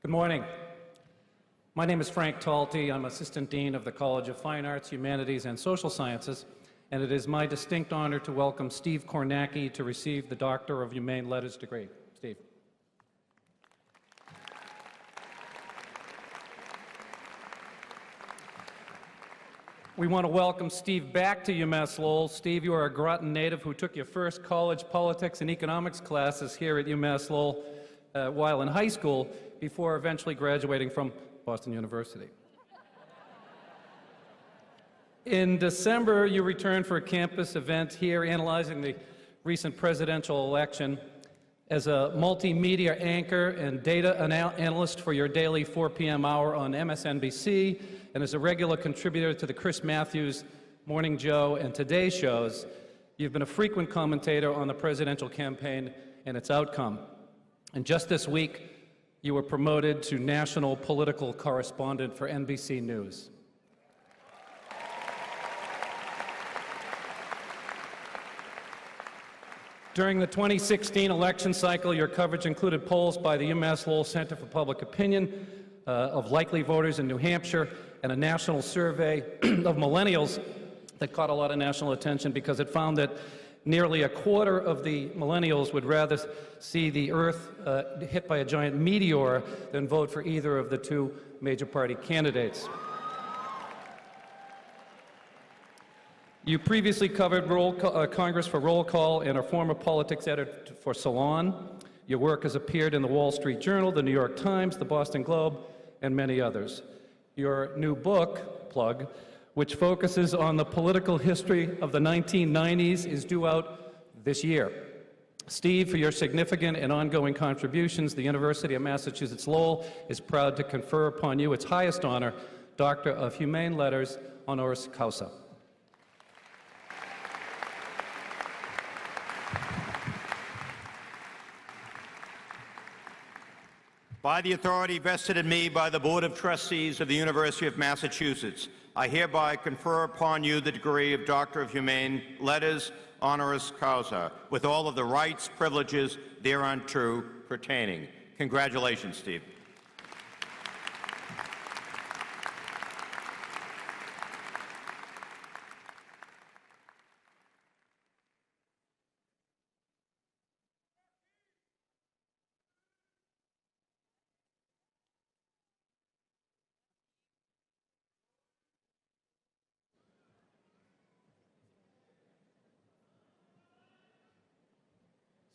Good morning. My name is Frank Talty. I'm Assistant Dean of the College of Fine Arts, Humanities, and Social Sciences, and it is my distinct honor to welcome Steve Kornacki to receive the Doctor of Humane Letters degree. Steve. We want to welcome Steve back to UMass Lowell. Steve, you are a Groton native who took your first college politics and economics classes here at UMass Lowell while in high school, before eventually graduating from Boston University. In December, you returned for a campus event here analyzing the recent presidential election. As a multimedia anchor and data analyst for your daily 4 p.m. hour on MSNBC, and as a regular contributor to the Chris Matthews, Morning Joe, and Today shows, you've been a frequent commentator on the presidential campaign and its outcome. And just this week, you were promoted to national political correspondent for NBC News. During the 2016 election cycle, your coverage included polls by the UMass Lowell Center for Public Opinion of likely voters in New Hampshire, and a national survey of millennials that caught a lot of national attention because it found that nearly a quarter of the millennials would rather see the Earth hit by a giant meteor than vote for either of the two major party candidates. You previously covered Congress for Roll Call and are former politics editor for Salon. Your work has appeared in the Wall Street Journal, the New York Times, the Boston Globe, and many others. Your new book, plug, which focuses on the political history of the 1990s, is due out this year. Steve, for your significant and ongoing contributions, the University of Massachusetts Lowell is proud to confer upon you its highest honor, Doctor of Humane Letters, honoris causa. By the authority vested in me by the Board of Trustees of the University of Massachusetts, I hereby confer upon you the degree of Doctor of Humane Letters, honoris causa, with all of the rights, privileges thereunto pertaining. Congratulations, Steve.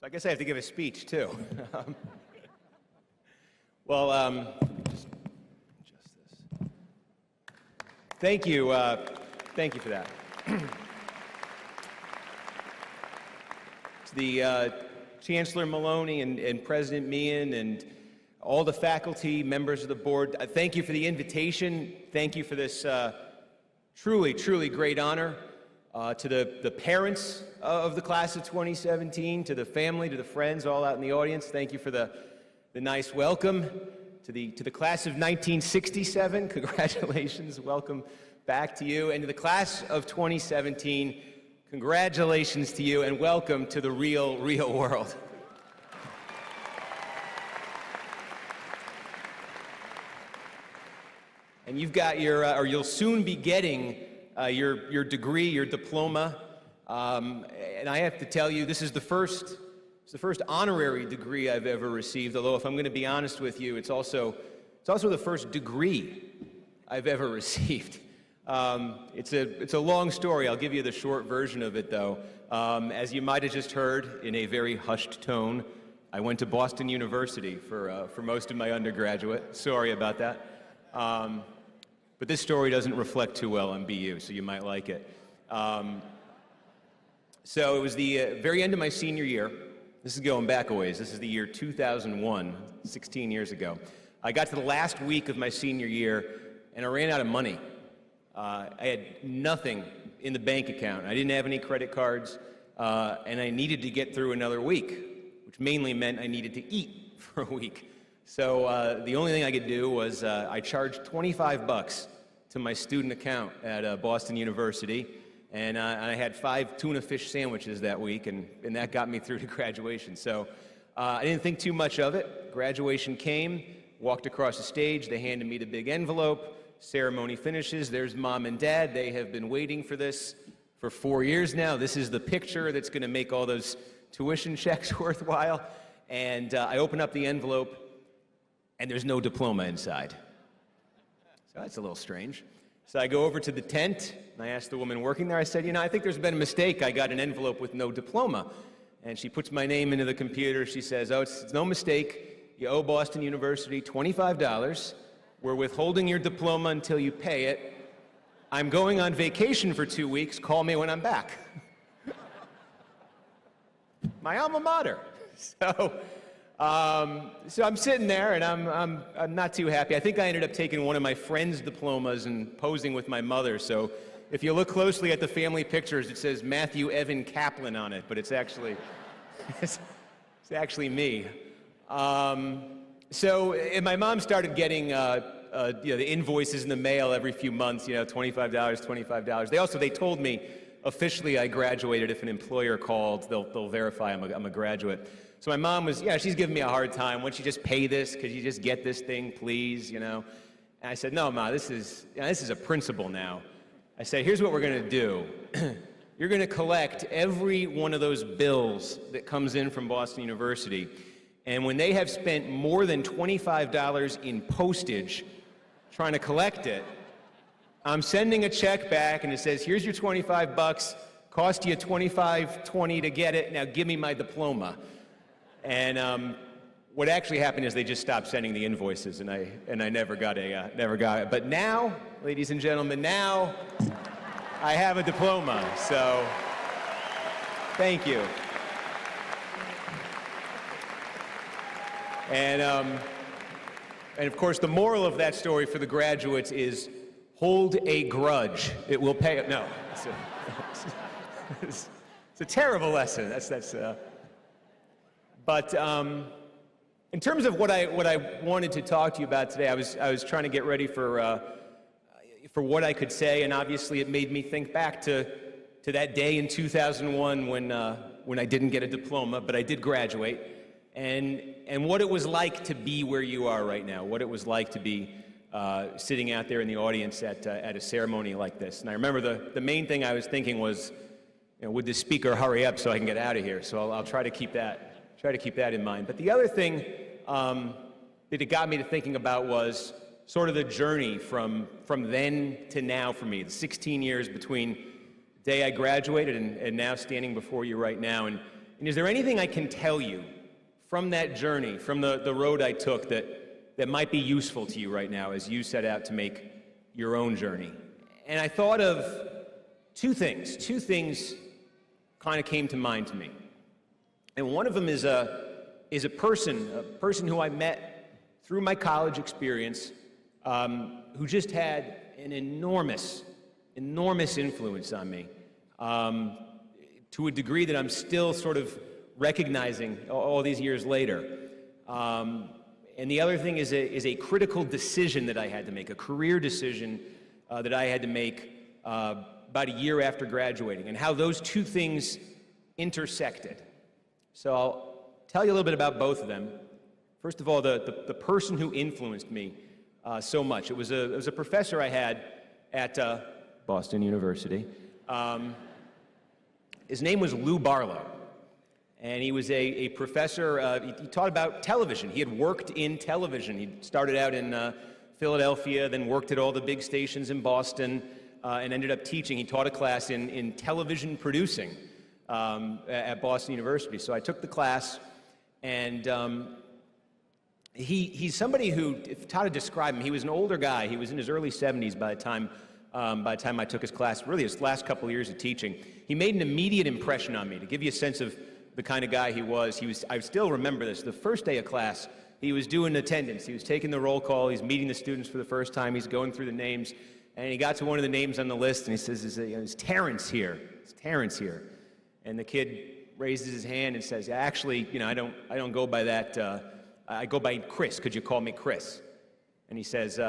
So I guess I have to give a speech, too. Just this. Thank you for that. To the Chancellor Maloney and President Meehan and all the faculty, members of the board, thank you for the invitation. Thank you for this truly, truly great honor. To the parents of the class of 2017, to the family, to the friends all out in the audience, thank you for the nice welcome. To the class of 1967, congratulations, welcome back to you. And to the class of 2017, congratulations to you and welcome to the real world. And you've got your, or you'll soon be getting your degree, your diploma, and I have to tell you, this is the first honorary degree I've ever received. Although, if I'm going to be honest with you, it's also the first degree I've ever received. It's a long story. I'll give you the short version of it, though. As you might have just heard, in a very hushed tone, I went to Boston University for most of my undergraduate. Sorry about that. But this story doesn't reflect too well on BU, so you might like it. So it was the very end of my senior year. This is going back a ways. This is the year 2001, 16 years ago. I got to the last week of my senior year, and I ran out of money. I had nothing in the bank account. I didn't have any credit cards, and I needed to get through another week, which mainly meant I needed to eat for a week. So the only thing I could do was I charged $25 to my student account at Boston University, and I had 5 tuna fish sandwiches that week, and that got me through to graduation. So I didn't think too much of it. Graduation came, walked across the stage. They handed me the big envelope. Ceremony finishes. There's Mom and Dad. They have been waiting for this for 4 years now. This is the picture that's going to make all those tuition checks worthwhile. And I open up the envelope, and there's no diploma inside. So that's a little strange. So I go over to the tent, and I ask the woman working there, I said, I think there's been a mistake. I got an envelope with no diploma. And she puts my name into the computer. She says, oh, it's no mistake. You owe Boston University $25. We're withholding your diploma until you pay it. I'm going on vacation for 2 weeks. Call me when I'm back. My alma mater. So I'm sitting there, and I'm not too happy. I think I ended up taking one of my friend's diplomas and posing with my mother. So if you look closely at the family pictures, it says Matthew Evan Kaplan on it, but it's actually it's actually me. And my mom started getting the invoices in the mail every few months. $25. They told me officially I graduated. If an employer called, they'll verify I'm a graduate. So my mom was, she's giving me a hard time. Why don't you just pay this? Could you just get this thing, please? And I said, no, Ma, this is a principle now. I said, here's what we're going to do. You're going to collect every one of those bills that comes in from Boston University. And when they have spent more than $25 in postage trying to collect it, I'm sending a check back, and it says, here's your $25, cost you $25.20 to get it, now give me my diploma. And what actually happened is they just stopped sending the invoices, and I never got it. But now, ladies and gentlemen, now I have a diploma, so thank you. And of course, the moral of that story for the graduates is hold a grudge. It will pay. No, it's a terrible lesson. But in terms of what I wanted to talk to you about today, I was trying to get ready for what I could say, and obviously it made me think back to that day in 2001 when I didn't get a diploma, but I did graduate, and what it was like to be where you are right now, what it was like to be sitting out there in the audience at a ceremony like this. And I remember the main thing I was thinking was, would the speaker hurry up so I can get out of here? So I'll try to keep that in mind. But the other thing that it got me to thinking about was sort of the journey from then to now for me, the 16 years between the day I graduated and now standing before you right now. And is there anything I can tell you from that journey, from the road I took that might be useful to you right now as you set out to make your own journey? And I thought of two things. Two things kind of came to mind to me. And one of them is a person who I met through my college experience, who just had an enormous influence on me, to a degree that I'm still sort of recognizing all these years later. And the other thing is a critical decision that I had to make, a career decision that I had to make about a year after graduating, and how those two things intersected. So I'll tell you a little bit about both of them. First of all, the person who influenced me so much. It was a professor I had at Boston University. His name was Lou Barlow. And he was a professor. He taught about television. He had worked in television. He started out in Philadelphia, then worked at all the big stations in Boston, and ended up teaching. He taught a class in television producing at Boston University. So I took the class, and he's somebody who, if how to describe him, he was an older guy. He was in his early 70s by the time I took his class, really his last couple of years of teaching. He made an immediate impression on me. To give you a sense of the kind of guy he was, I still remember this. The first day of class, he was doing attendance. He was taking the roll call. He's meeting the students for the first time. He's going through the names. And he got to one of the names on the list, and he says, is Terrence here? Is Terrence here? And the kid raises his hand and says, actually, I don't go by that. I go by Chris. Could you call me Chris? And he says,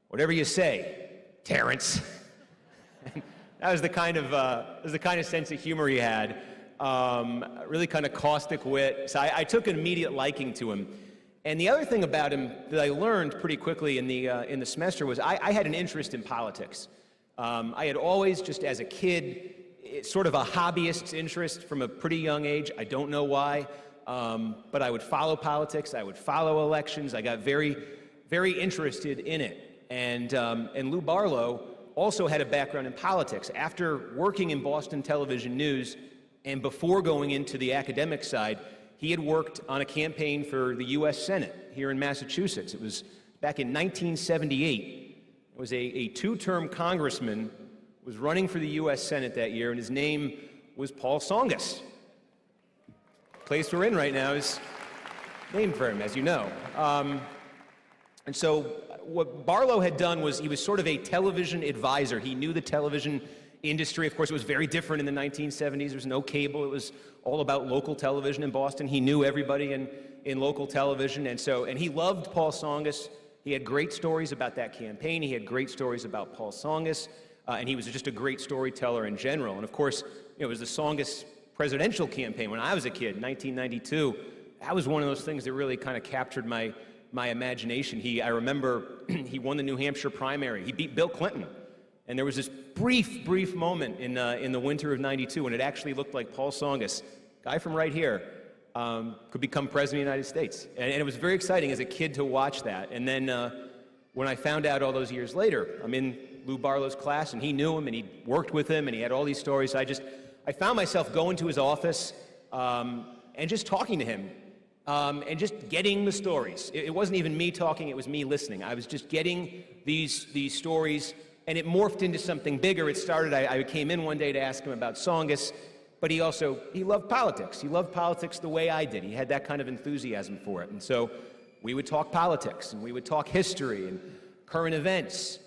whatever you say, Terrence. That was the kind of sense of humor he had. Really kind of caustic wit. So I took an immediate liking to him. And the other thing about him that I learned pretty quickly in the semester was I had an interest in politics. I had always, just as a kid, sort of a hobbyist's interest from a pretty young age. I don't know why, but I would follow politics. I would follow elections. I got very, very interested in it. And Lou Barlow also had a background in politics. After working in Boston television news and before going into the academic side, he had worked on a campaign for the U.S. Senate here in Massachusetts. It was back in 1978. It was a two-term congressman was running for the U.S. Senate that year, and his name was Paul Tsongas. The place we're in right now is named for him, as you know. And so what Barlow had done was he was sort of a television advisor. He knew the television industry. Of course, it was very different in the 1970s. There was no cable. It was all about local television in Boston. He knew everybody in local television, and he loved Paul Tsongas. He had great stories about that campaign. He had great stories about Paul Tsongas. And he was just a great storyteller in general. And of course, it was the Tsongas presidential campaign when I was a kid, 1992. That was one of those things that really kind of captured my imagination. I remember he won the New Hampshire primary. He beat Bill Clinton. And there was this brief moment in the winter of '92 when it actually looked like Paul Tsongas, guy from right here, could become president of the United States. And it was very exciting as a kid to watch that. And then when I found out all those years later, I'm in Lou Barlow's class, and he knew him, and he worked with him, and he had all these stories. I found myself going to his office and just talking to him and just getting the stories. It wasn't even me talking, it was me listening. I was just getting these stories, and it morphed into something bigger. It started, I came in one day to ask him about Tsongas, but he loved politics. He loved politics the way I did. He had that kind of enthusiasm for it. And so we would talk politics, and we would talk history and current events.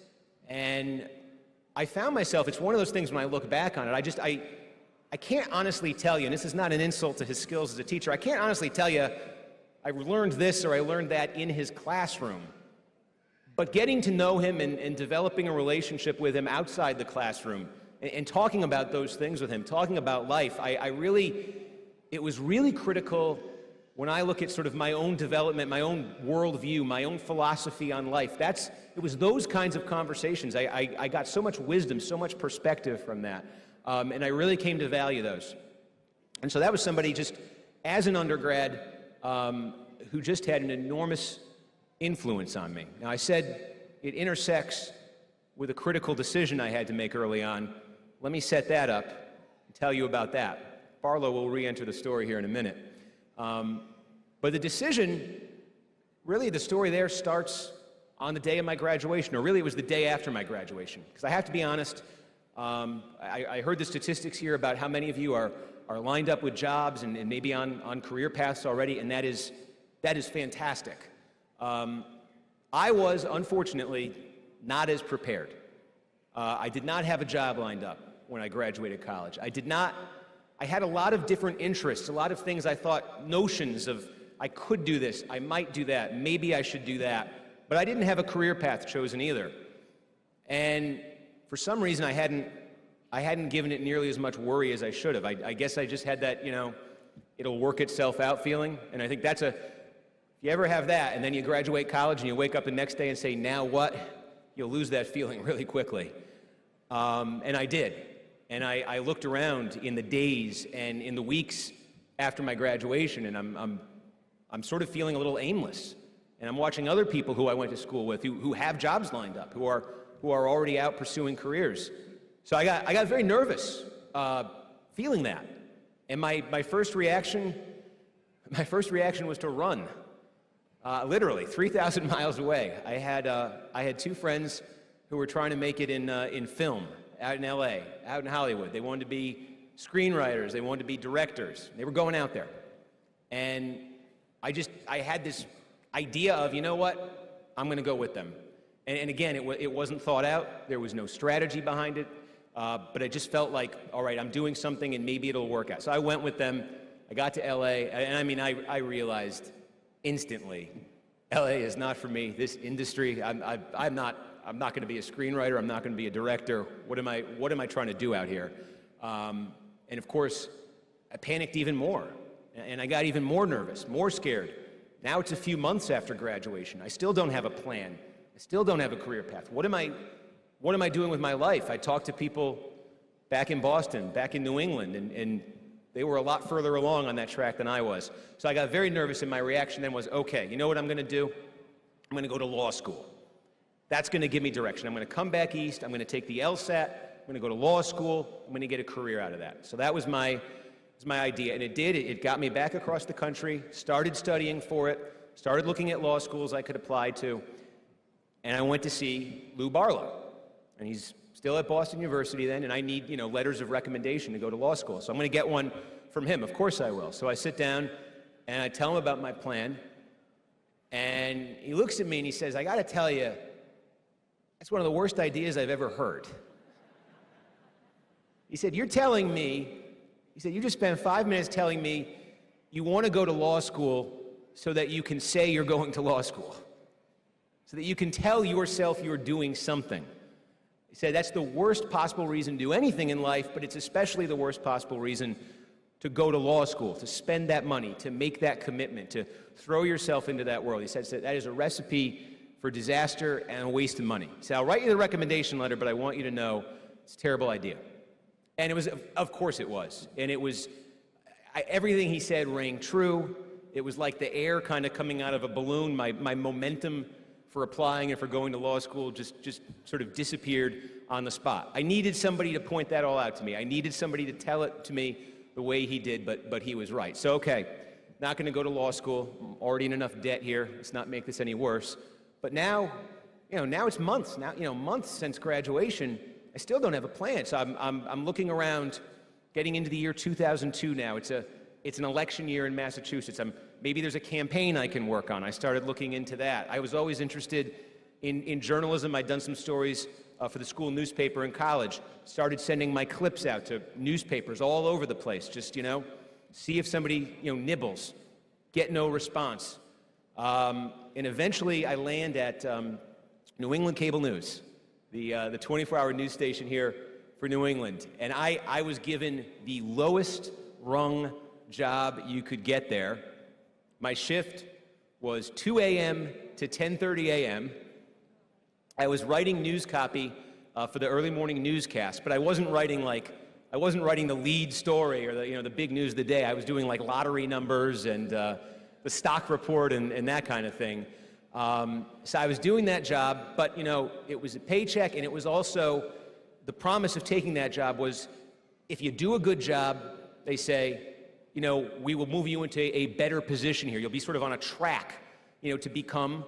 And I found myself, it's one of those things when I look back on it, I can't honestly tell you, and this is not an insult to his skills as a teacher, I can't honestly tell you I learned this or I learned that in his classroom. But getting to know him and developing a relationship with him outside the classroom and talking about those things with him, talking about life, it was really critical when I look at sort of my own development, my own worldview, my own philosophy on life. It was those kinds of conversations. I got so much wisdom, so much perspective from that, and I really came to value those. And so that was somebody just, as an undergrad, who just had an enormous influence on me. Now, I said it intersects with a critical decision I had to make early on. Let me set that up and tell you about that. Barlow will re-enter the story here in a minute. But the decision, really the story there starts on the day of my graduation, or really it was the day after my graduation. Because I have to be honest, I heard the statistics here about how many of you are lined up with jobs and maybe on career paths already, and that is fantastic. I was, unfortunately, not as prepared. I did not have a job lined up when I graduated college. I had a lot of different interests, a lot of things I thought, notions of, I could do this, I might do that, maybe I should do that, but I didn't have a career path chosen either. And for some reason, I hadn't given it nearly as much worry as I should have. I guess I just had that, it'll work itself out feeling, and I think if you ever have that, and then you graduate college and you wake up the next day and say, now what? You'll lose that feeling really quickly. And I did. And I looked around in the days and in the weeks after my graduation, and I'm sort of feeling a little aimless. And I'm watching other people who I went to school with who have jobs lined up, who are already out pursuing careers. So I got very nervous feeling that. And my first reaction was to run. Literally 3,000 miles away. I had two friends who were trying to make it in film out in LA, out in Hollywood. They wanted to be screenwriters, they wanted to be directors. They were going out there. And I had this idea of, you know what, I'm going to go with them. And again, it wasn't thought out. There was no strategy behind it. But I just felt like, all right, I'm doing something and maybe it'll work out. So I went with them. I got to LA, and I mean, I realized instantly, LA is not for me. This industry, I'm not going to be a screenwriter. I'm not going to be a director. What am I trying to do out here? And of course, I panicked even more, and I got even more nervous, more scared Now it's a few months after graduation. I still don't have a plan. I still don't have a career path. What am I doing with my life? I talked to people back in Boston, back in New England, and they were a lot further along on that track than I was. So I got very nervous, and my reaction then was, okay, you know what I'm going to do? I'm going to go to law school. That's going to give me direction. I'm going to come back east. I'm going to take the LSAT. I'm going to go to law school. I'm going to get a career out of that. So that was my idea, and it did. It got me back across the country, started studying for it, started looking at law schools I could apply to, and I went to see Lou Barlow. And he's still at Boston University then, and I need, letters of recommendation to go to law school. So I'm going to get one from him. Of course I will. So I sit down, and I tell him about my plan, and he looks at me and he says, I got to tell you, that's one of the worst ideas I've ever heard. He said, you just spent 5 minutes telling me you want to go to law school so that you can say you're going to law school, so that you can tell yourself you're doing something. He said that's the worst possible reason to do anything in life, but it's especially the worst possible reason to go to law school, to spend that money, to make that commitment, to throw yourself into that world. He said that is a recipe for disaster and a waste of money. He said, I'll write you the recommendation letter, but I want you to know it's a terrible idea. And it was, of course it was. And it was, everything he said rang true. It was like the air kind of coming out of a balloon. My momentum for applying and for going to law school just sort of disappeared on the spot. I needed somebody to point that all out to me. I needed somebody to tell it to me the way he did, but he was right. So, okay, not going to go to law school. I'm already in enough debt here. Let's not make this any worse. But now, now it's months. Now, months since graduation, I still don't have a plan. So I'm looking around, getting into the year 2002 now. It's an election year in Massachusetts. Maybe there's a campaign I can work on. I started looking into that. I was always interested in journalism. I'd done some stories for the school newspaper in college. Started sending my clips out to newspapers all over the place. Just, see if somebody, nibbles. Get no response. And eventually I land at New England Cable News, the 24-hour news station here for New England. And I was given the lowest rung job you could get there. My shift was 2 a.m. to 10:30 a.m. I was writing news copy for the early morning newscast, but I wasn't writing the lead story or the big news of the day. I was doing like lottery numbers and the stock report and that kind of thing. So I was doing that job, but it was a paycheck, and it was also the promise of taking that job was, if you do a good job, they say, we will move you into a better position here. You'll be sort of on a track, to become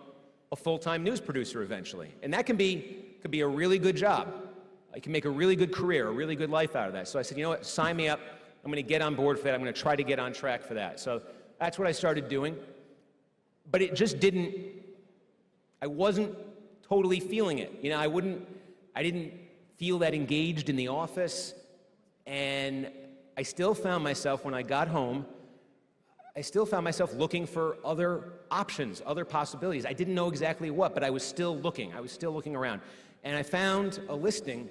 a full-time news producer eventually. And that could be a really good job. I can make a really good career, a really good life out of that. So I said, you know what, sign me up. I'm going to get on board for that. I'm going to try to get on track for that. So that's what I started doing. But it just I wasn't totally feeling it. I didn't feel that engaged in the office. And I still found myself, when I got home, looking for other options, other possibilities. I didn't know exactly what, but I was still looking. I was still looking around. And I found a listing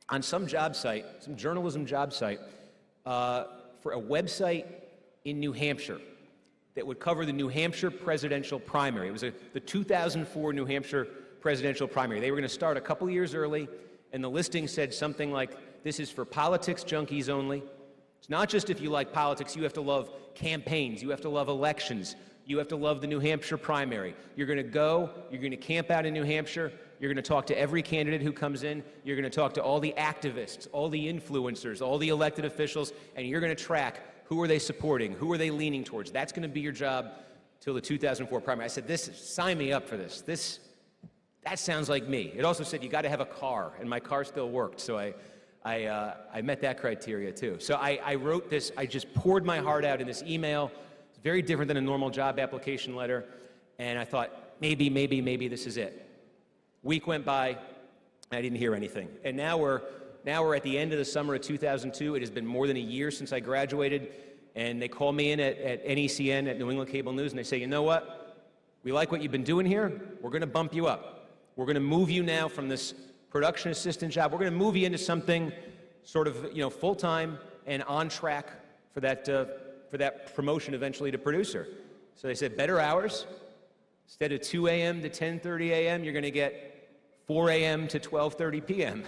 on some job site, some journalism job site, for a website in New Hampshire that would cover the New Hampshire presidential primary. It was the 2004 New Hampshire presidential primary. They were going to start a couple years early, and the listing said something like, this is for politics junkies only. It's not just if you like politics, you have to love campaigns, you have to love elections, you have to love the New Hampshire primary. You're going to camp out in New Hampshire, you're going to talk to every candidate who comes in, you're going to talk to all the activists, all the influencers, all the elected officials, and you're going to track who are they supporting, who are they leaning towards. That's going to be your job till the 2004 primary. I said, sign me up for this. That sounds like me. It also said you got to have a car, and my car still worked, so I met that criteria too. So I wrote this, I just poured my heart out in this email. It's very different than a normal job application letter. And I thought, maybe this is it. Week went by, I didn't hear anything. And now we're at the end of the summer of 2002. It has been more than a year since I graduated. And they call me in at NECN, at New England Cable News, and they say, you know what? We like what you've been doing here. We're going to bump you up. We're going to move you now from this production assistant job. We're going to move you into something sort of, full-time and on track for that promotion eventually to producer. So they said, better hours. Instead of 2 a.m. to 10:30 a.m., you're going to get 4 a.m. to 12:30 p.m.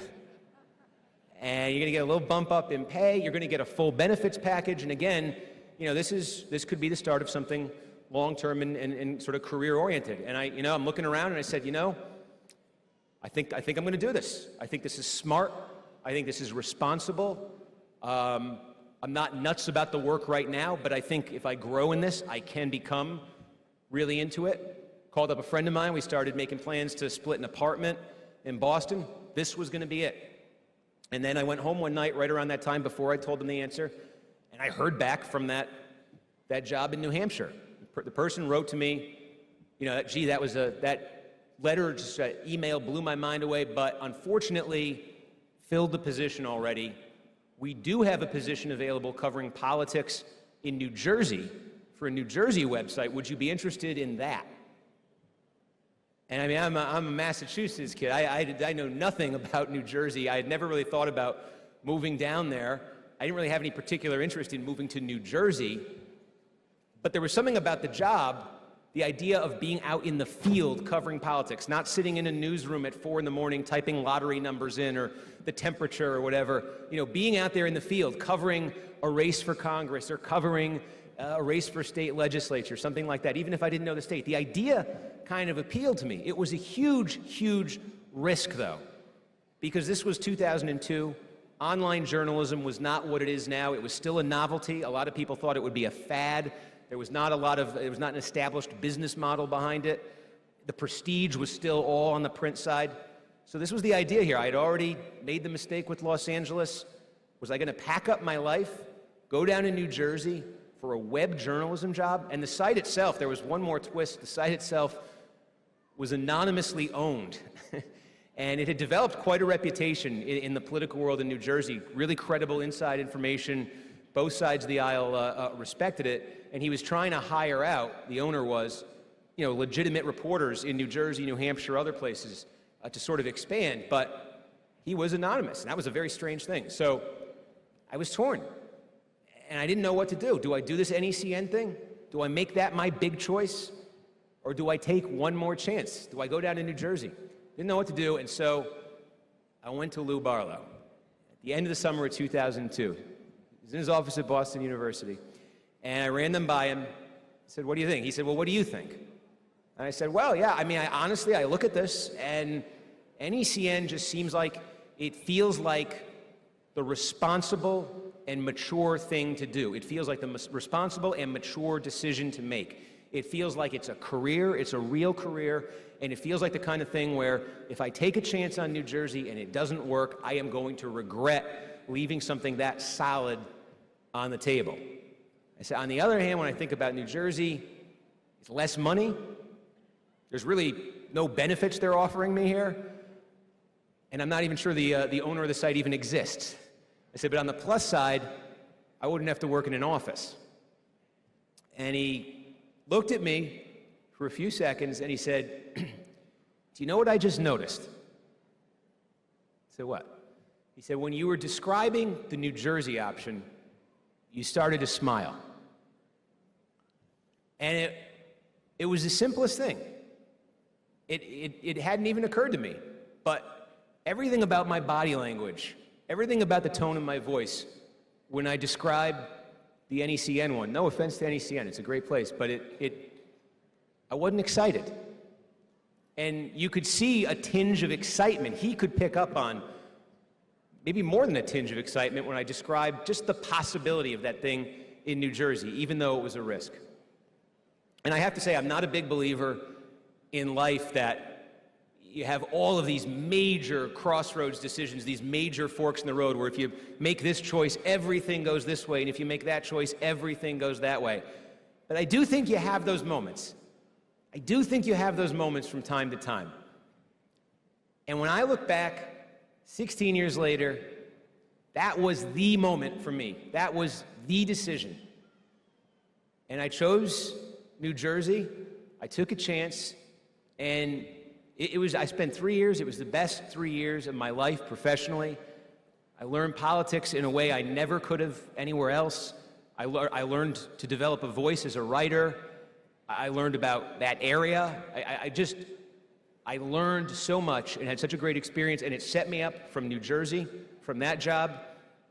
And you're going to get a little bump up in pay. You're going to get a full benefits package. And again, this could be the start of something long-term and sort of career-oriented. And I'm looking around and I said, I think I'm going to do this. I think this is smart. I think this is responsible. I'm not nuts about the work right now, but I think if I grow in this, I can become really into it. Called up a friend of mine. We started making plans to split an apartment in Boston. This was going to be it. And then I went home one night right around that time before I told them the answer, and I heard back from that job in New Hampshire. The person wrote to me, gee, that letter, just email blew my mind away, but unfortunately filled the position already. We do have a position available covering politics in New Jersey for a New Jersey website. Would you be interested in that? And I mean, I'm a Massachusetts kid. I know nothing about New Jersey. I had never really thought about moving down there. I didn't really have any particular interest in moving to New Jersey. But there was something about the job, the idea of being out in the field covering politics, not sitting in a newsroom at 4 in the morning typing lottery numbers in or the temperature or whatever. Being out there in the field covering a race for Congress or covering a race for state legislature, something like that, even if I didn't know the state. The idea kind of appealed to me. It was a huge, huge risk, though, because this was 2002. Online journalism was not what it is now. It was still a novelty. A lot of people thought it would be a fad. There was not an established business model behind it. The prestige was still all on the print side. So this was the idea here. I had already made the mistake with Los Angeles. Was I going to pack up my life, go down to New Jersey for a web journalism job? And the site itself, there was one more twist. The site itself was anonymously owned. And it had developed quite a reputation in the political world in New Jersey. Really credible inside information. Both sides of the aisle respected it. And he was trying to hire out, the owner was, legitimate reporters in New Jersey, New Hampshire, other places to sort of expand. But he was anonymous, and that was a very strange thing. So I was torn. And I didn't know what to do. Do I do this NECN thing? Do I make that my big choice? Or do I take one more chance? Do I go down to New Jersey? Didn't know what to do, and so I went to Lou Barlow at the end of the summer of 2002. He was in his office at Boston University, and I ran them by him. I said, what do you think? He said, well, what do you think? And I said, well, yeah, I mean, honestly, I look at this, and NECN just seems like it feels like the responsible and mature thing to do. It feels like the responsible and mature decision to make. It feels like it's a career, it's a real career, and it feels like the kind of thing where if I take a chance on New Jersey and it doesn't work, I am going to regret leaving something that solid on the table. I said, on the other hand, when I think about New Jersey, it's less money. There's really no benefits they're offering me here. And I'm not even sure the owner of the site even exists. I said, but on the plus side, I wouldn't have to work in an office. And he looked at me for a few seconds and he said, do you know what I just noticed? I said, what? He said, when you were describing the New Jersey option, you started to smile. And it was the simplest thing. It hadn't even occurred to me, but everything about my body language, everything about the tone of my voice, when I describe the NECN one, no offense to NECN, it's a great place, but I wasn't excited. And you could see a tinge of excitement he could pick up on, maybe more than a tinge of excitement, when I described just the possibility of that thing in New Jersey, even though it was a risk. And I have to say, I'm not a big believer in life that you have all of these major crossroads decisions, these major forks in the road, where if you make this choice, everything goes this way, and if you make that choice, everything goes that way. But I do think you have those moments. I do think you have those moments from time to time. And when I look back 16 years later, that was the moment for me. That was the decision. And I chose New Jersey. I took a chance, and I spent 3 years. It was the best 3 years of my life professionally. I learned politics in a way I never could have anywhere else. I learned to develop a voice as a writer. I learned about that area. I learned so much and had such a great experience, and it set me up from New Jersey. From that job,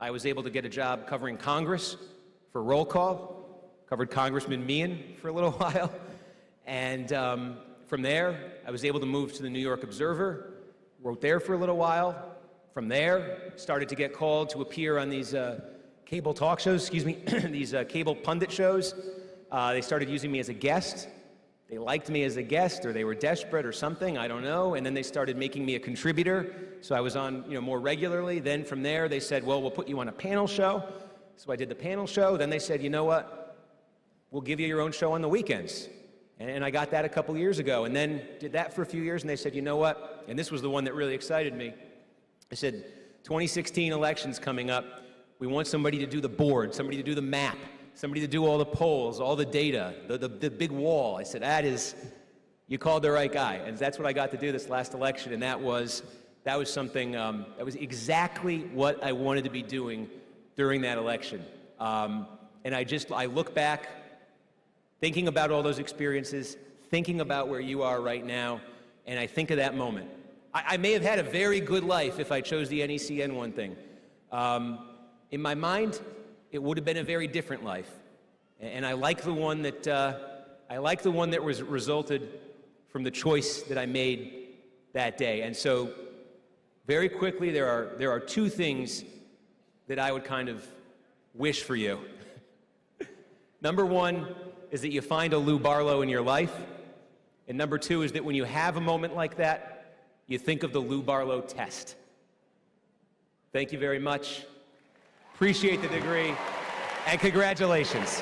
I was able to get a job covering Congress for roll call, covered Congressman Meehan for a little while, and from there, I was able to move to the New York Observer, wrote there for a little while. From there, started to get called to appear on these cable talk shows, these cable pundit shows. They started using me as a guest. They liked me as a guest, or they were desperate or something, I don't know. And then they started making me a contributor, so I was on, more regularly. Then from there, they said, well, we'll put you on a panel show. So I did the panel show. Then they said, you know what? We'll give you your own show on the weekends. And I got that a couple years ago, and then did that for a few years, and they said, you know what? And this was the one that really excited me. I said, 2016 elections coming up. We want somebody to do the board, somebody to do the map, somebody to do all the polls, all the data, the big wall. I said, you called the right guy. And that's what I got to do this last election, and that was something, that was exactly what I wanted to be doing during that election. And I look back, thinking about all those experiences, thinking about where you are right now, and I think of that moment. I may have had a very good life if I chose the NECN one thing. In my mind, it would have been a very different life. And I like the one that was resulted from the choice that I made that day. And so very quickly, there are two things that I would kind of wish for you. Number one is that you find a Lou Barlow in your life. And number two is that when you have a moment like that, you think of the Lou Barlow test. Thank you very much. Appreciate the degree, and congratulations.